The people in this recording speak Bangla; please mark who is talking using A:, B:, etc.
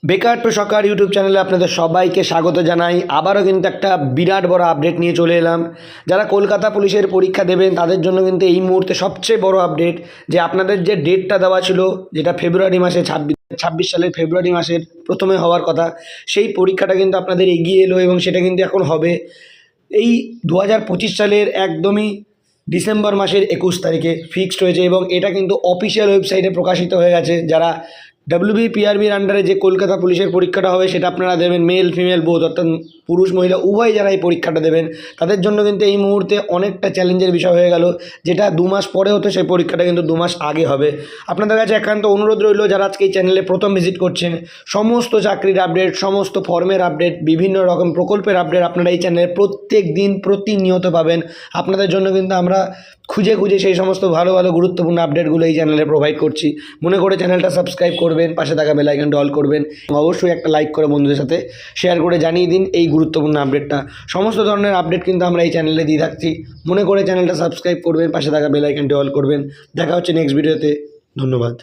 A: বেকার টু সকার ইউটিউব চ্যানেলে আপনাদের সবাইকে স্বাগত জানাই। আবারও কিন্তু একটা বিরাট বড় আপডেট নিয়ে চলে এলাম। যারা কলকাতা পুলিশের পরীক্ষা দেবেন তাদের জন্য কিন্তু এই মুহূর্তে সবচেয়ে বড় আপডেট যে আপনাদের যে ডেটটা দেওয়া ছিল, যেটা ফেব্রুয়ারি মাসে 26 সালের ফেব্রুয়ারি মাসের প্রথমে হওয়ার কথা, সেই পরীক্ষাটা কিন্তু আপনাদের এগিয়ে এলো এবং সেটা কিন্তু এখন হবে এই 2025 সালের একদমই ডিসেম্বর মাসের 21 তারিখে ফিক্সড হয়েছে এবং এটা কিন্তু অফিসিয়াল ওয়েবসাইটে প্রকাশিত হয়ে গেছে। যারা WBPRBর আন্ডারে যে কলকাতা পুলিশের পরীক্ষাটা হবে সেটা আপনারা দেবেন, মেল ফিমেল বোথ, অর্থাৎ পুরুষ মহিলা উভয় যারা এই পরীক্ষাটা দেবেন তাদের জন্য কিন্তু এই মুহূর্তে অনেকটা চ্যালেঞ্জের বিষয় হয়ে গেল। যেটা 2 মাস পরে হতো সেই পরীক্ষাটা কিন্তু 2 মাস আগে হবে। আপনাদের কাছে একান্ত অনুরোধ রইল, যারা আজকে এই চ্যানেলে প্রথম ভিজিট করছেন, সমস্ত চাকরির আপডেট, সমস্ত ফর্মের আপডেট, বিভিন্ন রকম প্রকল্পের আপডেট আপনারা এই চ্যানেলে প্রত্যেক দিন প্রতিনিয়ত পাবেন। আপনাদের জন্য কিন্তু আমরা খুঁজে খুঁজে সেই সমস্ত ভালো ভালো গুরুত্বপূর্ণ আপডেটগুলো এই চ্যানেলে প্রোভাইড করছি। মনে করে চ্যানেলটা সাবস্ক্রাইব করবেন, পাশে থাকা বেল আইকনটা অল করবেন, অবশ্যই একটা লাইক করে বন্ধুদের সাথে শেয়ার করে জানিয়ে দিন এই গুরুত্বপূর্ণ আপডেটটা। সমস্ত ধরনের আপডেট কিন্তু আমরা এই চ্যানেলে দিয়ে থাকছি। মনে করে চ্যানেলটা সাবস্ক্রাইব করবেন, পাশে থাকা বেল আইকনটা অল করবেন। দেখা হচ্ছে নেক্সট ভিডিওতে। ধন্যবাদ।